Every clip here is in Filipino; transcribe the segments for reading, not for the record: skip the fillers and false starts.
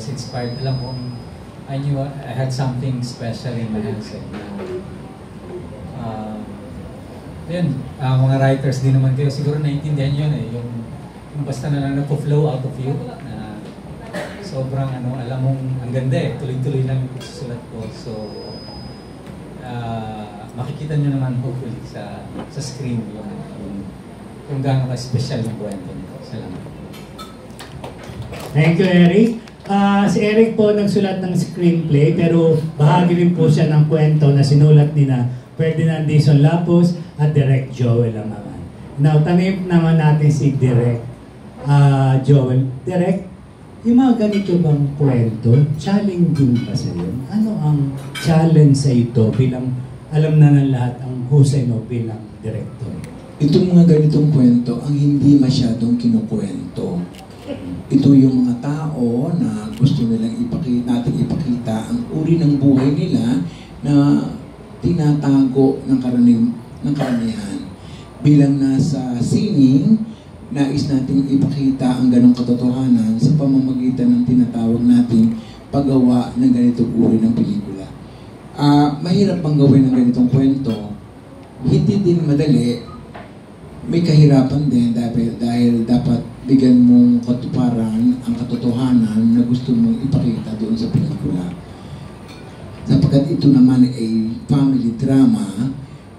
was inspired. Alam ko, I knew I had something special in my hands. Yun, mga writers din naman kayo, siguro naiintindihan yun eh, yung basta na lang nagpo-flow out of you, na sobrang alam mong ang ganda eh, tuloy-tuloy lang yung susulat ko. So, makikita nyo naman hopefully sa screen yung kung gaano ka-special yung kwento nito. Salamat. Thank you, Eric. Si Eric po nagsulat ng screenplay, pero bahagi rin po siya ng kwento na sinulat ni na Ferdinand Dizon Lapus at Direk Joel LAMANGAN. Now, tanip naman natin si Direk Joel. Direk, yung mga ganito bang kwento, challenging pa sa iyo? Ano ang challenge sa ito bilang alam na ng lahat ang husay mo bilang director? Itong mga ganitong kwento ang hindi masyadong kinukwento. Ito yung mga tao na gusto nilang natin ipakita ang uri ng buhay nila na tinatago ng karamihan. Bilang nasa sining, nais natin ipakita ang ganong katotohanan sa pamamagitan ng tinatawag nating paggawa ng ganitong uri ng pelikula. Mahirap bang gawin ng ganitong kwento? Hindi din madali. May kahirapan din dahil dapat bigyan mong katuparan ang katotohanan na gusto mong ipakita doon sa pelikula. Sapagkat ito naman ay family drama,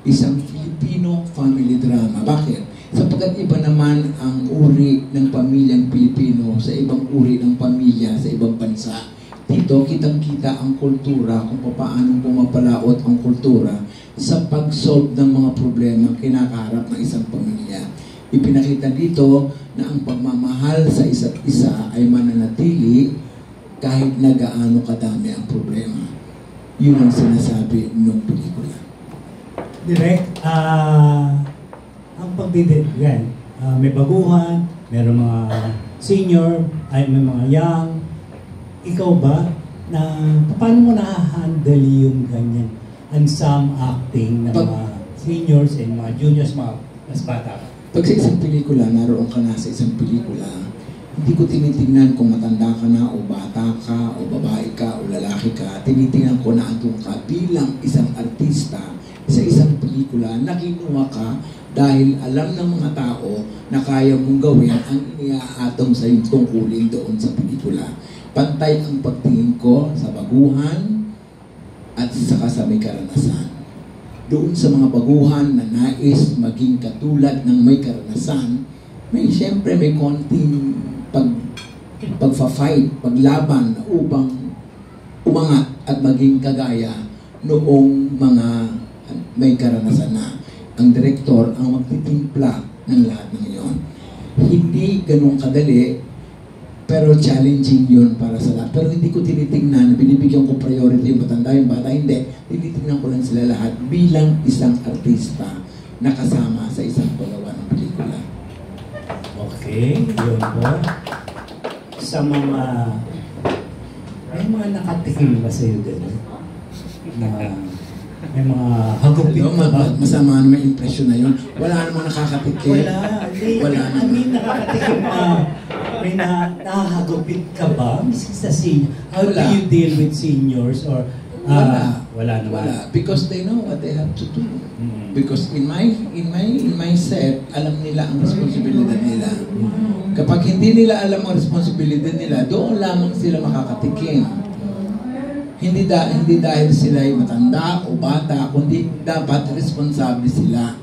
isang Filipino family drama. Bakit? Sapagkat iba naman ang uri ng pamilyang Pilipino sa ibang uri ng pamilya sa ibang bansa. Dito, kitang-kita ang kultura, kung paano pumapalaot ang kultura sa pag-solve ng mga problema kinakaharap ng isang pamilya. Ipinakita dito na ang pagmamahal sa isa't isa ay mananatili kahit na gaano kadami ang problema. Yun ang sinasabi ng pelikula. Direk, ang pagbibigyan, may baguhan, mayroong mga senior, ay may mga young. Ikaw ba, paano mo na-handle yung ganyan ensemble acting ng mga seniors and mga juniors, mga mas bata? Pag sa isang pelikula, naroon ka na sa isang pelikula, hindi ko tinitingnan kung matanda ka na o bata ka o babae ka o lalaki ka. Tinitingnan ko na andun ka bilang isang artista sa isang pelikula na kinuha ka dahil alam ng mga tao na kaya mong gawin ang iniaatong sa iyong tungkulin doon sa pelikula. Pantay ang pagtingin ko sa baguhan at saka sa may karanasan. Doon sa mga baguhan na nais maging katulad ng may karanasan, siyempre may konting pagfa-fight, paglaban upang umangat at maging kagaya noong mga may karanasan na. Ang direktor ang magtitimpla ng lahat ng iyon. Hindi ganun kadali, pero challenging yun para sa lahat. Pero hindi ko tinitingnan, binibigyan ko priority yung matanda, yung bata, hindi. Tinitingnan ko lang sila lahat bilang isang artista na kasama sa isang paggawa ng pelikula. Okay, yun po. Sa mga, may mga nakatikim ba sa'yo din? May mga hagupit ka ba? Masama naman yung impression na yun. Wala namang nakakatikim. Wala naman. I mean, nakakatikim na. May nakahagupit ka ba? Sa senior. How do you deal with seniors? Or wala naman. Wala. Because they know what they have to do. Because in my set, alam nila ang responsibilidad nila. Kapag hindi nila alam ang responsibilidad nila, doon lamang sila makakatikim. Hindi dahil sila ay matanda o bata, kundi dapat responsable sila.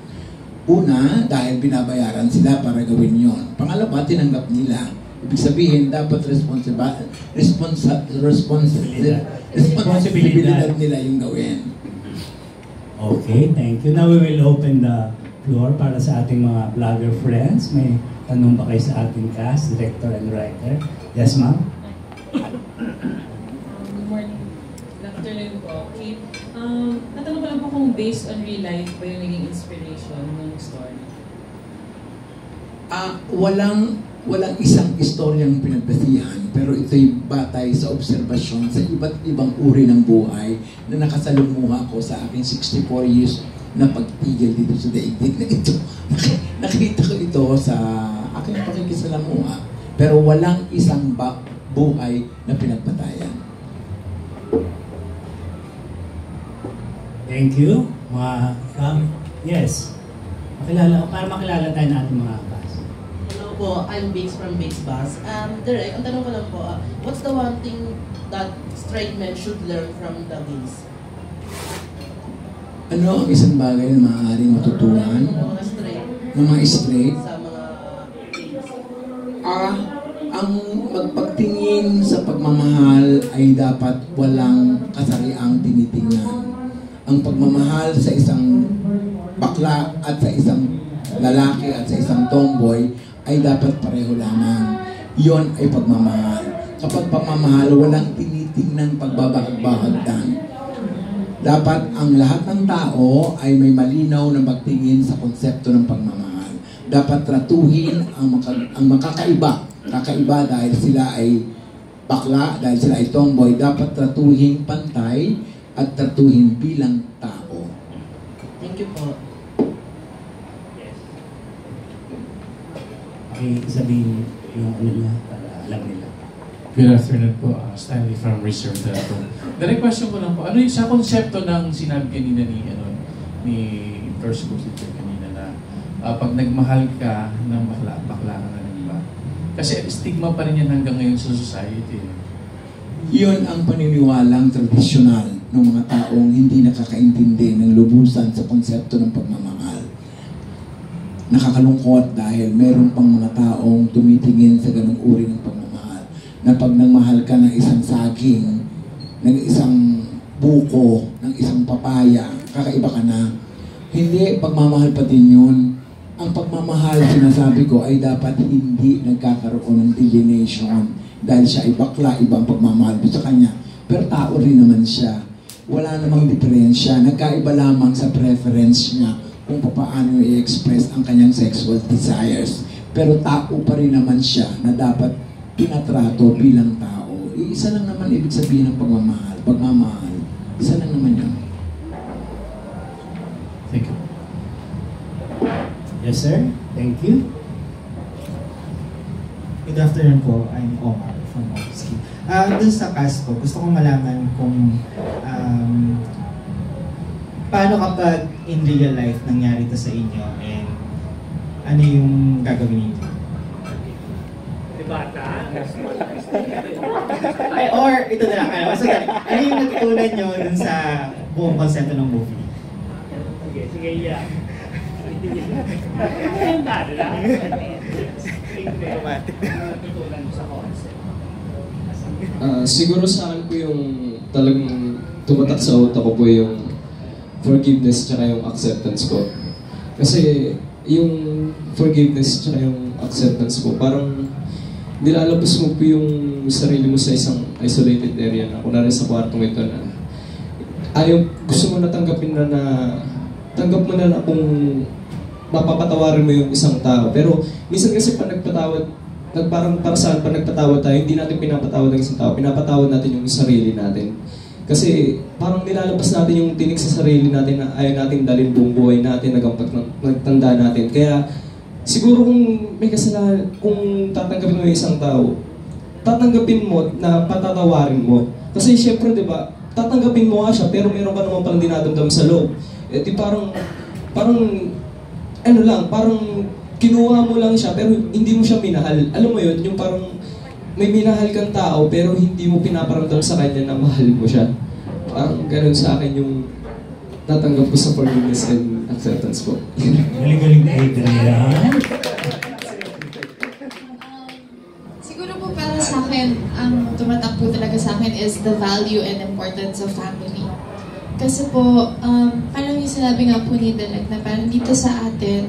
Una, dahil binabayaran sila para gawin yon. Pangalawa, tinanggap nila. Ibig sabihin, dapat responsibilidad nila yung gawin. Okay, thank you. Now we will open the floor para sa ating mga vlogger friends. May tanong ba kayo sa ating cast, director and writer? Yes, ma'am? Good morning. Good afternoon po. Okay. Natanong ko lang po kung based on real life ba yung naging inspiration ng story? Walang isang istoryang pinagbasihan, pero ito'y batay sa obserbasyon sa iba't ibang uri ng buhay na nakasalumuha ko sa aking 64 years na pagtigil dito sa daigdig na ito. Nakita ko ito sa aking pakikisalamuha, pero walang isang buhay na pinagpatayan. Thank you. Yes. Para makilala tayo ng ating mga cast. Hello po, I'm Byx from Byxbuzz. Direk, ang tanong ko lang po, what's the one thing that straight men should learn from the gays? Ano ang isang bagay na maaaring matutunan Mga straight. ng mga straight? Sa mga gays. Ang magpagtingin sa pagmamahal ay dapat walang kasariang tinitingnan. Ang pagmamahal sa isang bakla at sa isang lalaki at sa isang tomboy ay dapat pareho lamang. Iyon ay pagmamahal. Kapag pagmamahal, walang tinitingnan pagbabahag-bahagdan. Dapat ang lahat ng tao ay may malinaw na magtingin sa konsepto ng pagmamahal. Dapat tratuhin ang makakaiba. Kakaiba dahil sila ay bakla, dahil sila ay tomboy. Dapat tratuhin pantay at tratuhin bilang tao. Thank you po. Okay, sabihin yung ano niya para alam nila. Good afternoon po, Stanley from Reserve Delta. Direct question ko lang po, ano yung sa konsepto ng sinabi kanina ni First Ghost Teacher kanina na pag nagmahal ka ng bakla ka na ng iba? Kasi stigma pa rin yan hanggang ngayon sa society. Iyon ang paniniwalang tradisyonal ng mga taong hindi nakakaintindi ng lubusan sa konsepto ng pagmamahal. Nakakalungkot dahil meron pang mga taong tumitingin sa ganung uri ng pagmamahal. Na pag nagmahal ka ng isang saging, ng isang buko, ng isang papaya, kakaiba ka na. Hindi, pagmamahal pa din yun. Ang pagmamahal, sinasabi ko, ay dapat hindi nagkakaroon ng delineation. Dahil siya ay bakla, ibang pagmamahal ko sa kanya. Pero tao rin naman siya. Wala namang diferensya. Nagkaiba lamang sa preference niya kung paano i-express ang kanyang sexual desires. Pero tao pa rin naman siya na dapat tinatrato bilang tao. Isa lang naman ibig sabihin ng pagmamahal. Pagmamahal. Isa lang naman yun. Thank you. Yes, sir. Thank you. Good afternoon po, I'm Omar from Oxy. Doon sa cast po, gusto kong malaman kung paano kapag in real life nangyari ito sa inyo and ano yung gagawin niyo? Ay, or ito na lang, ano yung natutunan nyo dun sa buong konsepto ng movie? Sige, yeah. Siguro sa akin po yung talagang tumatak sa utak ko po yung forgiveness tsaka yung acceptance ko. Kasi yung forgiveness tsaka yung acceptance po, parang nilalabas mo po yung sarili mo sa isang isolated area na kunwari sa kwartong ito na gusto mo na tanggapin na tanggap mo na kung mapapatawarin mo yung isang tao. Pero minsan kasi pag parang para saan pag nagpatawad tayo, hindi natin pinapatawad ng isang tao, pinapatawad natin yung sarili natin. Kasi parang nilalabas natin yung tinik sa sarili natin na ayaw natin dalhin buong buhay natin hanggang nagtanda natin. Kaya siguro kung may kasalanan, kung tatanggapin mo yung isang tao, tatanggapin mo na patatawarin mo. Kasi syempre, di ba, tatanggapin mo nga siya, pero meron ka naman palang dinadamdam sa loob. Eh di parang kinuha mo lang siya, pero hindi mo siya minahal. Alam mo yun, yung parang may minahal kang tao, pero hindi mo pinaparamdam sa kanya na mahal mo siya. Parang ganun sa akin yung natanggap ko sa forgiveness and acceptance po. Galing-galing na Adrian. Siguro po para sa akin, ang tumatak po talaga sa akin is the value and importance of family. Kasi po, parang yung sinabi nga po ni Direk na parang dito sa atin,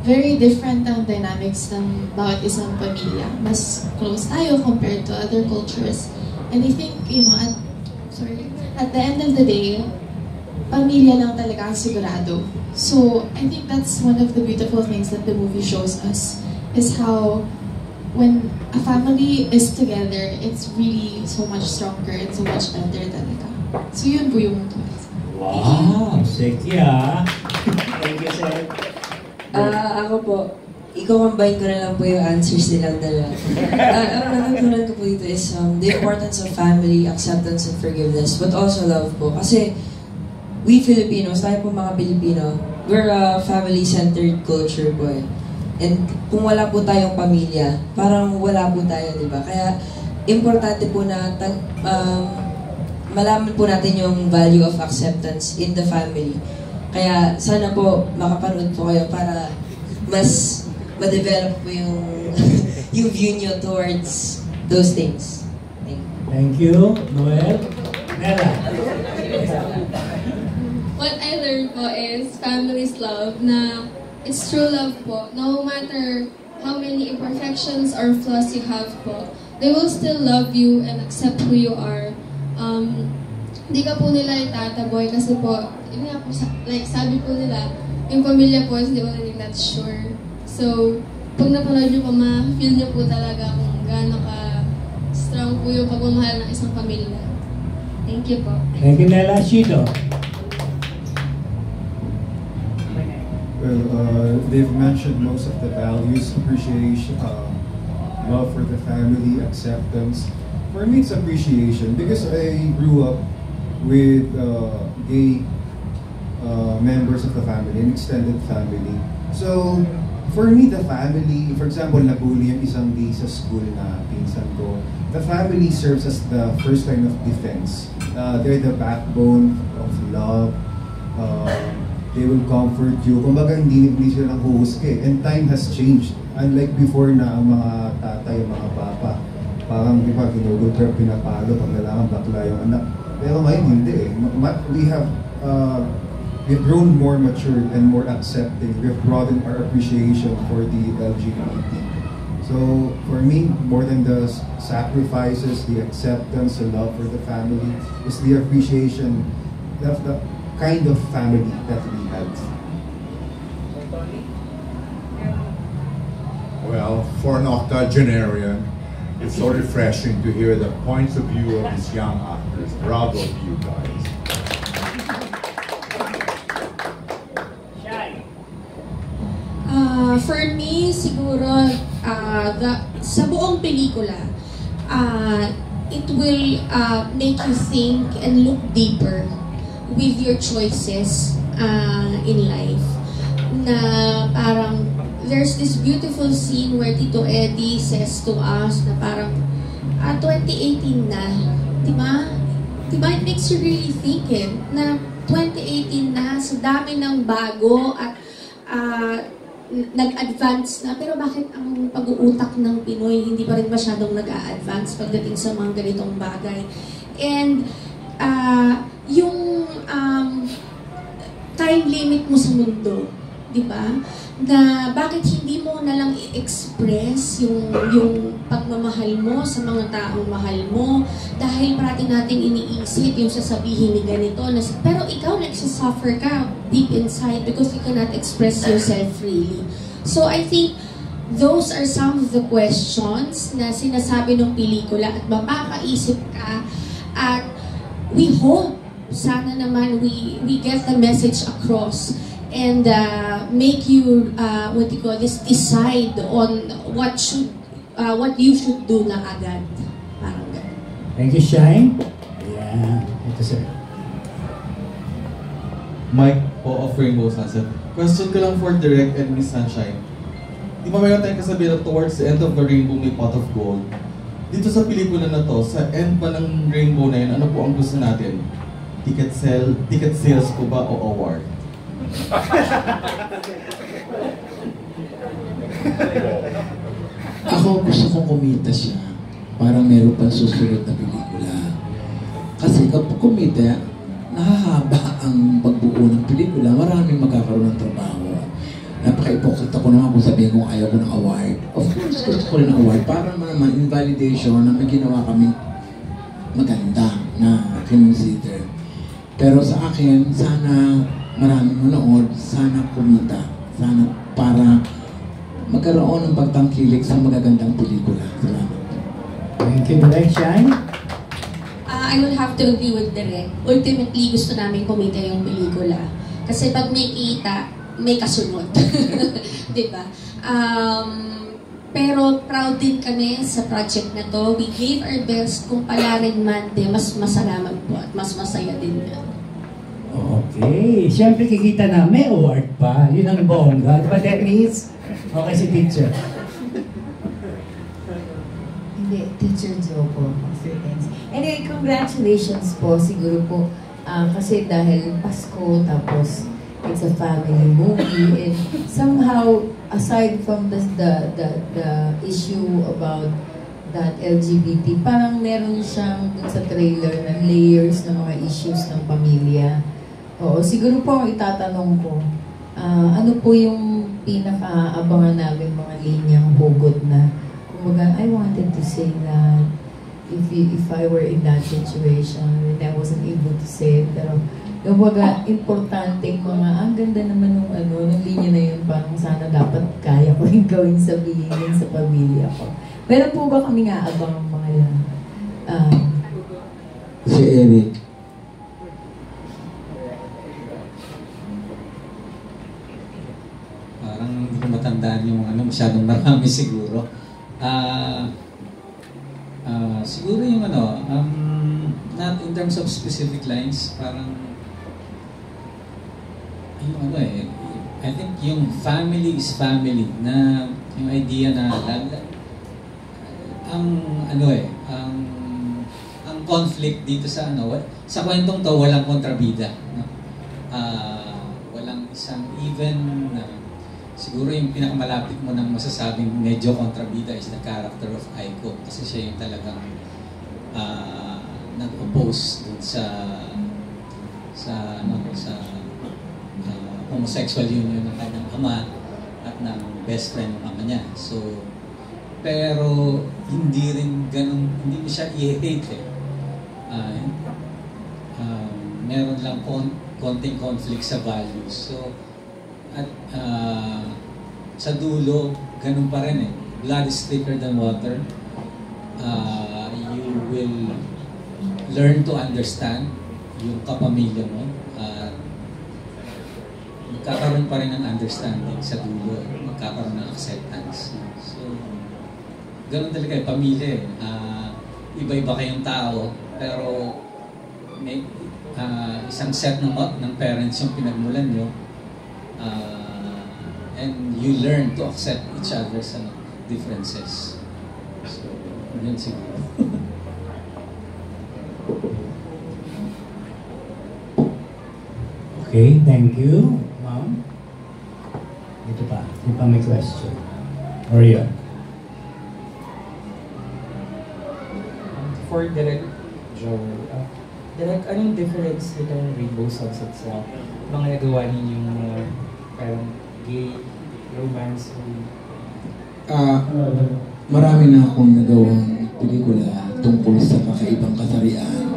very different ang dynamics ng bawat isang pamilya. Mas close tayo compared to other cultures. And I think, at the end of the day, pamilya lang talaga ang sigurado. So, I think that's one of the beautiful things that the movie shows us, is how when a family is together, it's really so much stronger and so much better talaga. So, yun po yung Wow! Seki ah! Thank you, sir. Ako po, i-combine ko na lang po yung answers nilang dalawa. Ang natutunan ko po dito is the importance of family, acceptance, and forgiveness, but also love po. Kasi we Filipinos, tayo po mga Pilipino, we're a family-centered culture po eh. And kung wala po tayong pamilya, parang wala po tayo, di ba? Kaya importante po na malaman po natin yung value of acceptance in the family. Kaya sana po makapanood po kayo para mas ma-develop po yung yung view nyo towards those things. Thank you, Noel. Nella. What I learned po is family's love, na it's true love po. No matter how many imperfections or flaws you have po, they will still love you and accept who you are. Di ka po nila itataboy kasi po, yun nga po, like sabi po nila, yung pamilya po is the only thing that's sure. So, pag napanood nyo po, ma-feel nyo po talaga kung gaano ka-strong po yung pagmamahal ng isang pamilya. Thank you po. Thank you, Nella. Shido. Well, they've mentioned most of the values, appreciation, love for the family, acceptance. For me, it's appreciation because I grew up with gay members of the family, an extended family. So, for me, the family, for example, nabully yung isang gay sa school na pinsan ko, the family serves as the first line of defense. They're the backbone of love. They will comfort you. Kumbaga, hindi sila nang huhusga. And time has changed. Unlike before na ang mga tatay, mga papa, parang di ba, ginugol pero pinapalo pag nalaman bakla yung anak. Pero ngayon, hindi eh. We've grown more mature and more accepting. We've broadened our appreciation for the LGBT. So, for me, more than the sacrifices, the acceptance, the love for the family, is the appreciation of the kind of family that we have. Well, for an octogenarian, it's so refreshing to hear the points of view of these young actors. Bravo to you guys. For me, siguro, sa buong pelikula, it will make you think and look deeper with your choices in life. Na parang, there's this beautiful scene where Tito Eddie says to us na parang, 2018 na, diba? Diba, it makes you really think na 2018 na, sa dami ng bago at nag-advance na, pero bakit ang pag-uutak ng Pinoy hindi pa rin masyadong nag-a-advance pagdating sa mga ganitong bagay? And yung time limit mo sa mundo, di ba? Na bakit hindi mo na lang i-express yung pagmamahal mo sa mga taong mahal mo, dahil parati natin iniisip yung sasabihin ni ganito, pero ikaw nagsasuffer ka deep inside because you cannot express yourself freely. So I think those are some of the questions na sinasabi ng pelikula at mapapaisip ka, at we hope sana naman we get the message across and make you what you call this, decide on what you should do na agad. Parang ganun. Thank you, Shine. Yeah, ito sir. Mike po of Rainbow Sunset. Question ko lang for Direk and Miss Sunshine. Di ba mayroon tayong kasabihan towards the end of the rainbow may pot of gold? Dito sa pelikula na to, sa end pa ng rainbow na yun, ano po ang gusto natin? Ticket sales po ba o award? Ako gusto kong kumita siya para meron pang susunod na pelikula. Kasi kapag kumita, nahahaba ang pagbuo ng pelikula, maraming magkakaroon ng trabaho. Napaka-hypocrite ako naman kung sabihin kong ayaw ko ng award. Of course, gusto ko rin ng award para naman invalidation na may ginawa kami maganda na consider. Pero sa akin, sana maraming manood, sana kumita, sana para magkaroon ng pagtangkilik sa magagandang pelikula. Salamat. Thank you, Direk. Shine? I will have to agree with Direk. Ultimately, gusto namin kumita yung pelikula. Kasi pag may kita, may kasunod. Diba? Pero proud din kami sa project na to. We gave our best. Kung pala rin man, mas masalamat po at mas masaya din yan. Okay. Siyempre kikita na may award pa. Yun ang bongga. Diba, Denise? Okay, si teacher. Hindi, Teacher Joe po. Anyway, congratulations po. Siguro po, kasi dahil Pasko, tapos it's a family movie, and somehow, aside from the issue about that LGBT, parang meron siyang dun sa trailer na layers ng mga issues ng pamilya. Oo, siguro po ang itatanong ko, ano po yung pinaka-abangan namin mga linyang hugot na, kumbaga, I wanted to say that if I were in that situation and I wasn't able to say it, pero kumbaga, importanteng mga, ang ganda naman ng linya na yun, parang sana dapat kaya ko rin gawin sabihin yun sa pamilya ko. Pero po ba kami nga abang mga yan? Si Eric. Parang hindi ko matandaan yung masyadong marami siguro. Siguro yung not in terms of specific lines, parang yung I think yung family is family, na yung idea na ang conflict dito sa sa kwentong to walang kontrabida, no? Walang isang even siguro yung pinakamalapit mo nang masasabing medyo kontrabida is the character of Aiko, kasi siya yung talagang nag-oppose dun sa homosexual union ng kanyang ama at ng best friend ng ama niya. So, pero hindi rin ganun, hindi mo siya i-hate meron lang konting conflict sa values. So, at sa dulo, ganun pa rin blood is thicker than water. You will learn to understand yung kapamilya mo. Magkakaroon pa rin ng understanding sa dulo. Magkakaroon ng acceptance. So, ganun talaga pamilya iba-iba kayong tao, pero may isang set ng parents yung pinagmulan nyo, and you learn to accept each other's differences. So, yun siguro. Okay, thank you, ma'am. Ito pa, may question. Or yun? For Direk Joe, Direk, anong difference nitong Rainbow Sunset sa mga nagawa ninyong parang gay romance? Marami na akong nagawang pelikula tungkol sa kakaibang kasarian.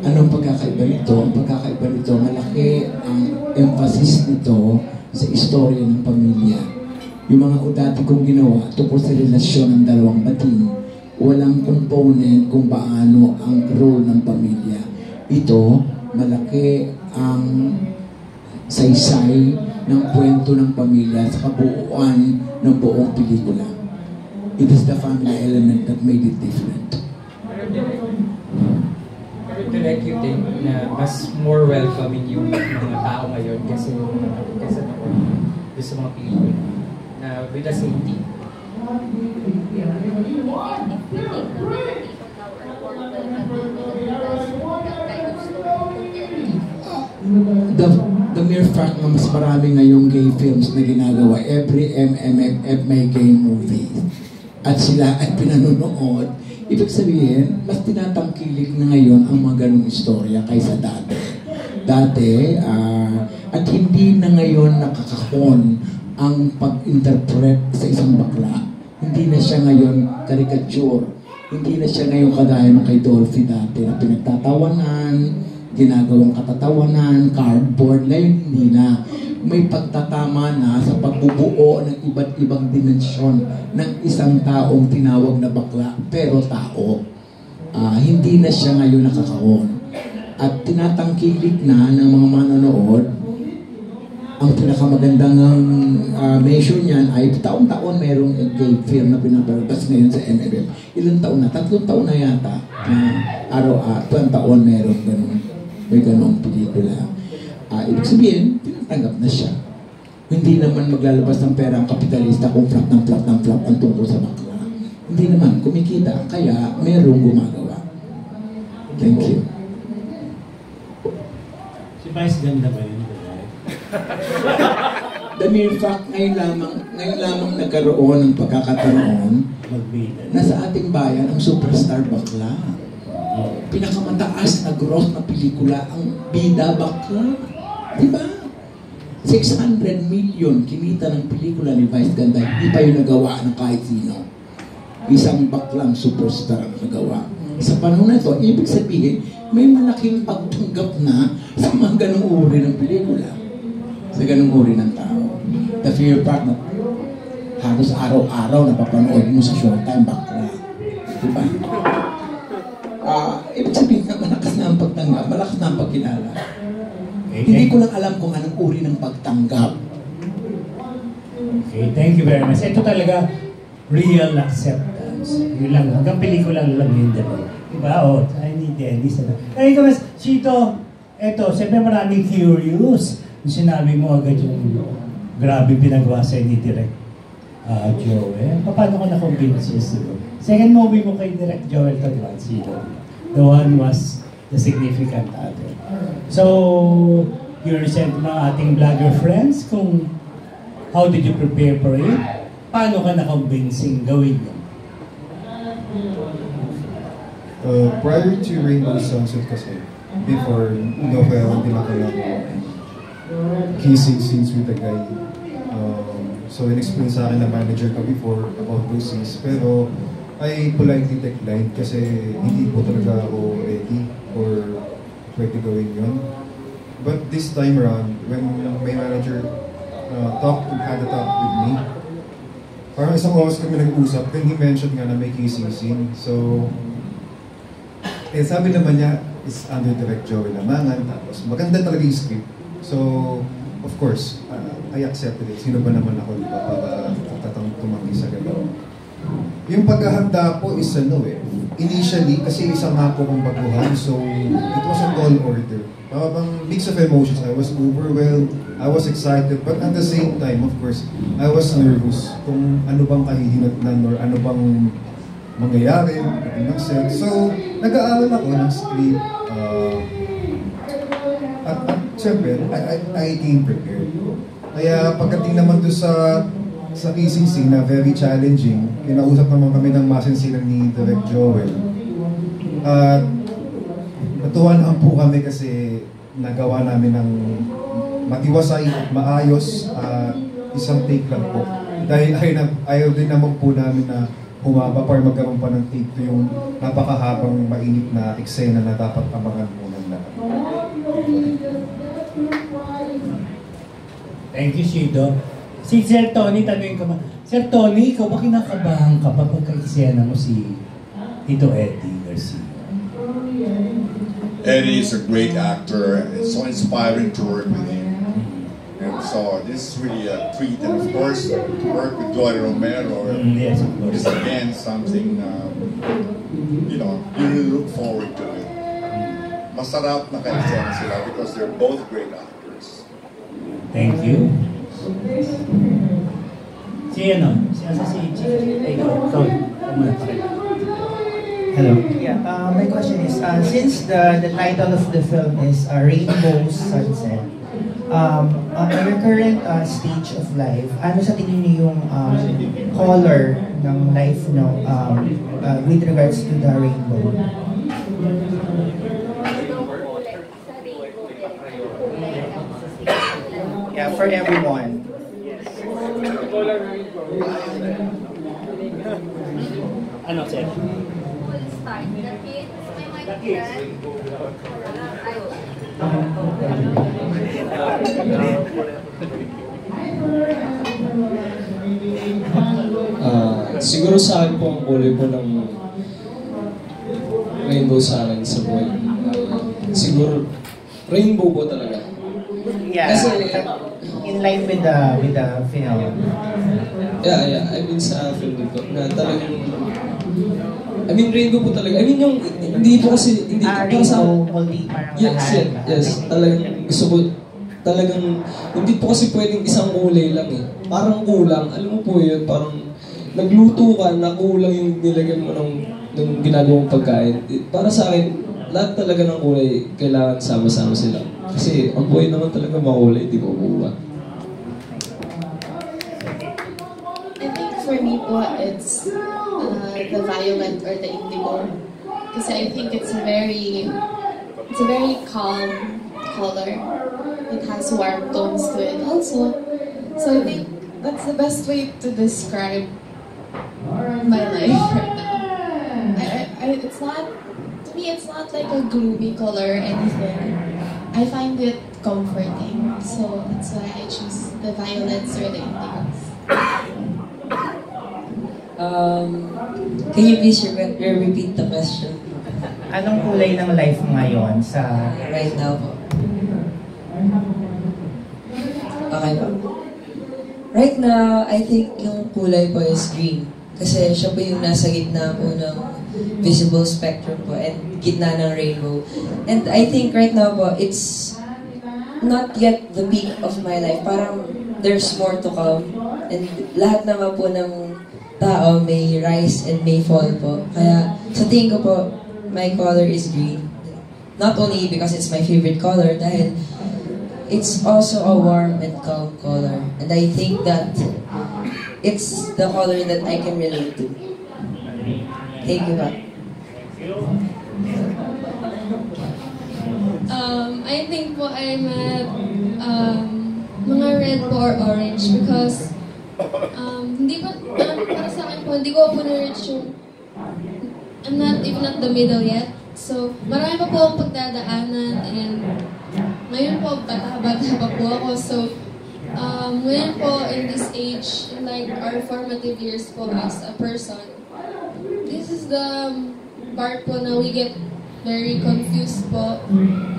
Anong pagkakaiba nito? Ang pagkakaiba nito, malaki ang emphasis nito sa istorya ng pamilya. Yung mga dati kong ginawa tungkol sa relasyon ng dalawang bating, walang component kung paano ang role ng pamilya. Ito, malaki ang saysay ng kwento ng pamilya sa kabuuan ng buong pelikula. It is the family element that made it different. Pero Direk, you think na mas more welcoming yung mga tao ngayon kasi noon sa mga pelikula na with the same team? The mere fact na mas marami ngayong gay films na ginagawa, every MMFF may gay movie, at sila ay pinanonood, ibig sabihin, mas tinatangkilik na ngayon ang mga ganong istorya kaysa dati. At hindi na ngayon nakakahon ang pag-interpret sa isang bakla. Hindi na siya ngayon caricature. Hindi na siya ngayon kagaya ng kay Dolphy dati na pinagtatawanan, ginagawang katatawanan, cardboard. Ngayon hindi na. May pagtatama na sa pagbubuo ng iba't ibang dimensyon ng isang taong tinawag na bakla, pero tao. Hindi na siya ngayon nakakahon. At tinatangkilik na ng mga manonood Ang pinakamagandang measure niyan ay taon-taon merong gay film na pinapalabas ngayon sa MMM. Ilang taon na? 3 taon na yata. Tuwang taon merong ganun. May ganung pelikula. Ibig sabihin, tinatanggap na siya. Hindi naman maglalabas ng pera ang kapitalista kung flap ang tungkol sa bakla. Hindi naman, kumikita. Kaya merong gumagawa. Thank you. Si Vice ganda ba yun? The mere fact, ngayon lamang nagkaroon ng pagkakataon na sa ating bayan ang superstar bakla. Pinakamataas na gross na pelikula ang bida bakla. Diba? 600 million kinita ng pelikula ni Vice Ganda. Hindi pa yung nagawa ng kahit sino. Isang baklang superstar ang nagawa. Sa panahon na ito, ibig sabihin, may malaking pagtanggap na sa mga ganong uri ng pelikula. Sa ganong uri ng tao. The fear part na halos araw-araw na papanood mo sa Showtime bakla. Diba? Ibig sabihin na malakas na ang pagtanggap, malakas na ang pagkilala. Hindi ko lang alam kung anong uri ng pagtanggap. Okay, thank you very much. Ito talaga, real acceptance. Yun lang, hanggang pelikula lang yun, diba? Diba? I need Dennis. Ito, Chito, eto, siyempre maraming curious. Yung sinabi mo agad yung grabe pinagawa sa ni Direk Joel. Paano ko na-convince yun? Second movie mo kay Direk Joel to, diba? The one was the significant other. So, you sent mga ating vlogger friends kung how did you prepare for it? Paano ka na-convincing gawin yun? Prior to Rainbow Sunset kasi, before novel, hindi ako lang kissing scenes with a guy. So, in-explain sa akin na manager ko before about those scenes. Pero, I politely declined kasi hindi po talaga ako ready or pwede gawin yun. But this time around, when my manager had a talk with me, parang isang oras kami nag-usap, then he mentioned nga na may kissing scene. So, sabi naman niya, is under Direk Joel LAMANGAN, tapos maganda talaga yung script. So, of course, I accepted it. Sino ba naman ako, di ba, para tumanggi sa gano'n. Yung paghahanda po is initially, kasi isang nga po kong baguhan, so it was a tall order. Parang mix of emotions. I was overwhelmed, I was excited, but at the same time, of course, I was nervous kung ano bang kahihinatnan or ano bang mangyayari ng set. So, nag-aaral ako ng script. At syempre, I came prepared. Kaya pagdating naman doon sa kissing scene na very challenging, kinausap naman kami ng masinsinan ni Direk Joel. Natuwa naman po kami kasi nagawa namin ng matiwasay, maayos, isang take lang po. Dahil ayaw din naman po namin na humaba para magkaroon pa ng take 2 yung napakahabang mainit na eksena na dapat abangan po ng lahat. Thank you, Shido. Si Sir Tony, tanungin ko Sir Tony, ikaw ba kinakabahan ka pa pagka-eksena mo si Tito Eddie Garcia? Eddie is a great actor. It's so inspiring to work with him. And so this is really a treat. And of course, to work with Gloria Romero yes, of course. is again something, you really look forward to it. Masarap na ka-eksena sila because they're both great actors. Thank you. Hello. Yeah. My question is, since the title of the film is Rainbow Sunset, on your current stage of life, ano sa tingin niyo yung color ng life with regards to the rainbow? Yeah, for everyone. Ano, sir? Siguro sa akin po ang kulay po ng rainbow sa akin sa buhay. Siguro rainbow po talaga. Yeah. in line with the film. Yeah. I mean, sa film din po, na talagang, I mean, rainbow po talaga. I mean, yung, hindi po kasi, hindi po sa... Multi, parang Yes. Talagang gusto ko, talagang, hindi po kasi pwedeng isang kulay lang eh. Parang kulang, alam mo po yun, parang nagluto ka, nakulang yung nilagyan mo ng ginagawang pagkain. Para sa akin, lahat talaga ng kulay, kailangan sama-sama sila. Kasi ang buhay naman talaga makulay, di ba buwa? I think for me po, it's the violet or the indigo. Kasi I think it's a very calm color. It has warm tones to it also. So I think that's the best way to describe my life right now. It's not, to me, it's not like a gloomy color or anything. I find it comforting. So that's why I choose the violets or the indigos. Can you please repeat the question? Anong kulay ng life mo ngayon sa... Right now po. Okay po. Right now, I think yung kulay po is green. Kasi siya po yung nasa gitna po ng visible spectrum po and gitna ng rainbow. And I think right now po, it's not yet the peak of my life. Parang there's more to come. And lahat naman po ng tao may rise and may fall po. Kaya sa tingin ko po, my color is green. Not only because it's my favorite color, dahil it's also a warm and calm color. And I think that it's the color that I can relate to. Thank you, Pat. I think po I'm at mga red po or orange because hindi pa, para sa akin po, hindi ko po na-reach yung I'm not even at the middle yet. So, marami pa po akong pagdadaanan and ngayon po, bata-bata pa po ako. So, ngayon po, in this age, in like our formative years po as a person, this is the part po na we get very confused po.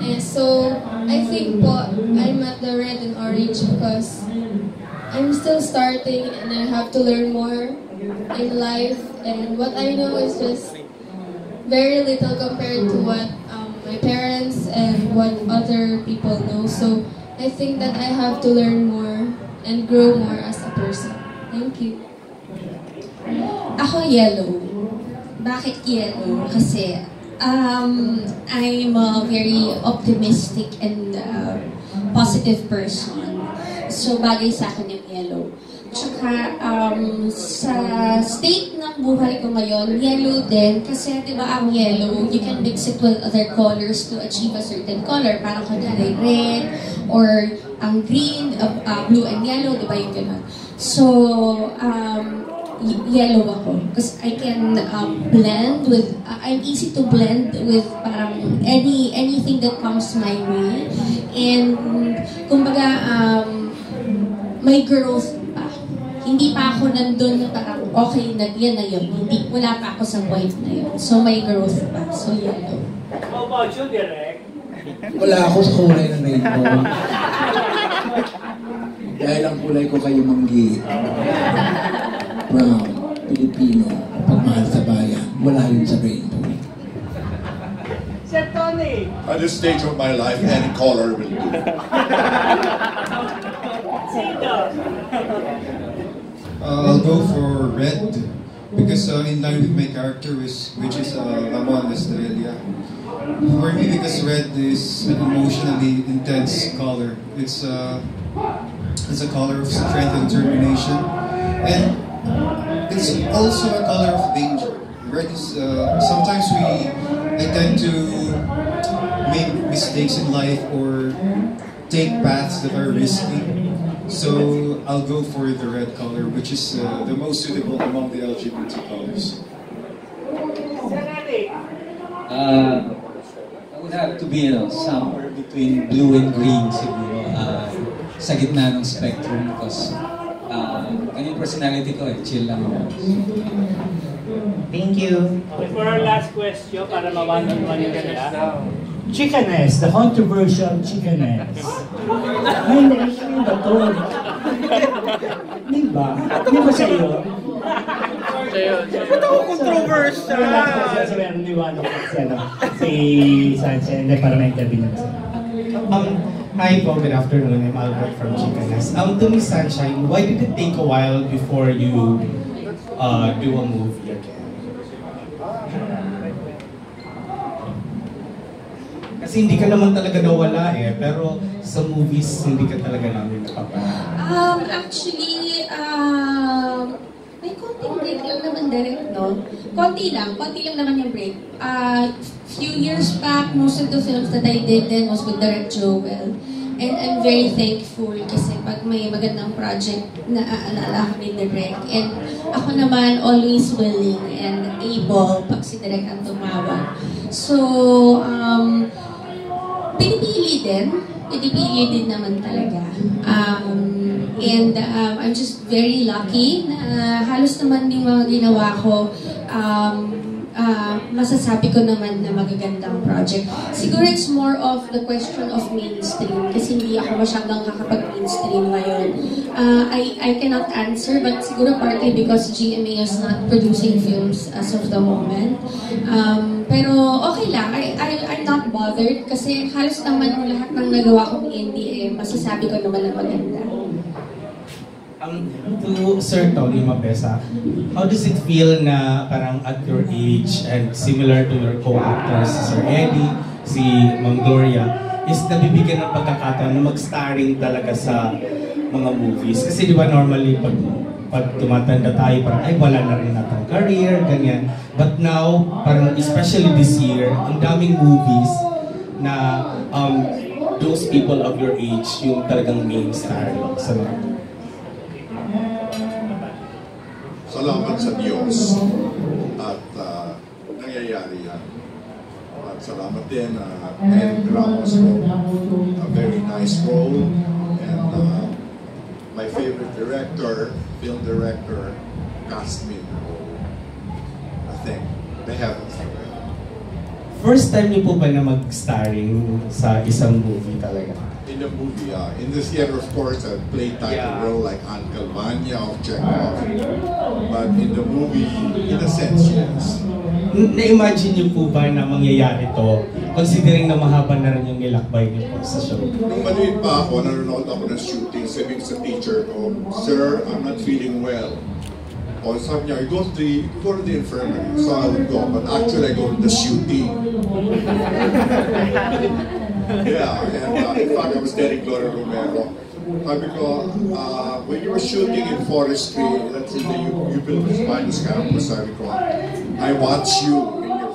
And so, I think po, I'm at the red and orange because I'm still starting and I have to learn more in life. And what I know is just very little compared to what my parents and what other people know. So I think that I have to learn more and grow more as a person. Thank you. Ako yellow. Bakit yellow? Kasi I'm a very optimistic and positive person. So bagay sa akin yung yellow. Tsaka sa state ng buhay ko ngayon, yellow din. Kasi di ba ang yellow, you can mix it with other colors to achieve a certain color. Parang kanyari red, or ang green, blue and yellow, di ba yung gano'n? So, yellow ako. Because I can blend with, I'm easy to blend with parang anything that comes my way. And, kumbaga, may growth pa. Hindi pa ako nandun na parang, okay, yan na yun. Hindi, wala pa ako sa point na yun. So, may growth pa. So, yellow. How about you, Direk? Wala ako sa kulay ng rainbow. Dahil ang kulay ko kayo manggi. Brown, Pilipino, pagmahal sa bayan. Wala yun sa rainbow. Sir Tony! At this stage of my life, any color will do. I'll go for red because in line with my character, which is Ramon Estrella. For me, because red is an emotionally intense color. It's a color of strength and determination, and it's also a color of danger. Red is sometimes I tend to make mistakes in life or take paths that are risky. So I'll go for the red color, which is the most suitable among the LGBT colors. I would have to be somewhere between blue and green siguro. Sa gitna ng spectrum because yung personality ko chill lang ako. Thank you. Okay, for our last question, para ma-one-on-one ka sila. Chickeness, the controversial chickeness. Ay, naisip ba ito? Di ba? Di ba sa iyo? Ba't ako controversial? Kasi meron niwala ko si Sunshine, hindi para na-interview niya kasi. Hi po, good afternoon. I'm Albert from Chickeness. To Miss Sunshine, why did it take a while before you do a movie again? Kasi hindi ka naman talaga nawala pero sa movies hindi ka talaga namin nakapala. Actually, may konting break lang naman, Direk, no? Konti lang naman yung break. Few years back, most of the films that I did then was with Direk Joel. And I'm very thankful kasi pag may magandang project na aalala ko ni Direk. And ako naman always willing and able pag si Direk ang tumawag. So, pinipili din naman talaga. And I'm just very lucky na halos naman yung mga ginawa ko, masasabi ko naman na magagandang project. Siguro it's more of the question of mainstream kasi hindi ako masyadong kakapag-mainstream ngayon. I cannot answer but siguro partly because GMA is not producing films as of the moment. Pero okay lang, I'm not bothered kasi halos naman lahat ng nagawa kong indie masasabi ko naman na maganda. To Sir Tony Mapesa, how does it feel na parang at your age and similar to your co-actors, Sir Eddie, si Ma'am Gloria, is nabibigyan ng pagkakataon na mag-starring talaga sa mga movies? Kasi di ba normally pag tumatanda tayo, parang ay wala na rin natang career, ganyan. But now, parang especially this year, ang daming movies na those people of your age yung talagang main star sa mga. Salamat sa Diyos at nangyayari yan. At salamat din and Ramos wrote a very nice role and my favorite director, film director, cast me in the role. I think they have it. First time niyo po ba na mag-starring sa isang movie talaga? In the movie, in the theater, of course, I played title role like Uncle Vanya of Chekhov. But in the movie, in a sense, yes. Na-imagine niyo po ba na mangyayari to, considering na mahaba na rin yung nilakbay niyo po sa show? Nung maliit pa ako, nanonood ako ng shooting, sabi sa teacher ko, "Sir, I'm not feeling well." O sabi niya, go to the infirmary. So I would go, but actually I go to the shooting. Yeah, and in fact I was telling Gloria Romero, sabi ko, when you were shooting in forestry, let's say you built this Minus Campus, sabi ko, I watch you in your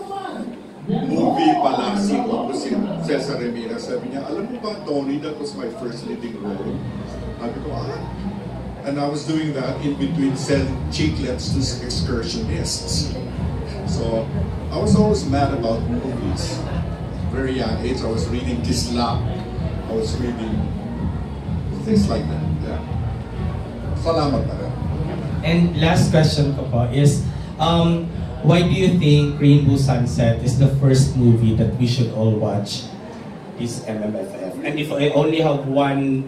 movie Palasig, o si Cesar Remira, sabi niya, alam mo ba, Tony, that was my first leading role. Sabi ko, and I was doing that in between selling chiclets to excursionists. So I was always mad about movies. Very young age, I was reading Kislap. I was reading things like that. Yeah. Salamat na rin. And last question ko po is, why do you think Rainbow Sunset is the first movie that we should all watch this MMFF? And if I only have one,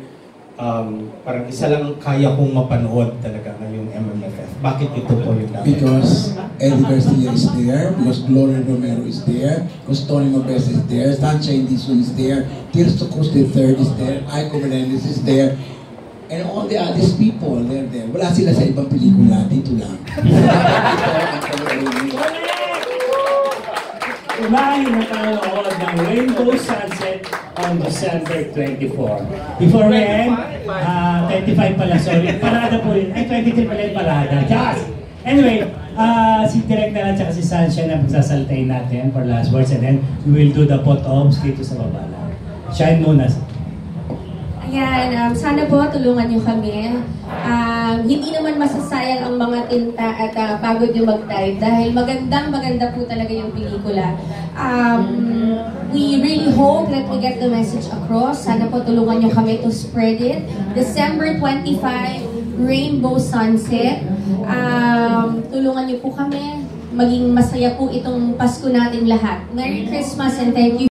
parang isa lang kaya kong mapanood talaga ngayong MMFF, bakit ito po yung dapat? Because Eddie Garcia is there, because Gloria Romero is there, because Tony Mapes is there, Sunshine Dizon is there, Tirso Cruz III is there, Aiko Melendez is there, and all the other people, they're there. Wala sila sa ibang pelikula, dito lang. Umahin na panood ng Rainbow Sunset on December 24. Before we end, 25 pala, sorry. Parada po yun. Ay, 23 pala yung parada. Just! Anyway, si Direk na lang tsaka si Sunshine na magsasaltayin natin for last words and then we will do the photo-ops dito sa baba lang. Shine muna. Ayan, sana po tulungan nyo kami. Hindi naman masasayang ang mga tinta at pagod nyo mag-type dahil maganda po talaga yung pelikula. We really hope that we get the message across. Sana po tulungan nyo kami to spread it. December 25, Rainbow Sunset. Tulungan nyo po kami. Maging masaya po itong Pasko natin lahat. Merry Christmas and thank you.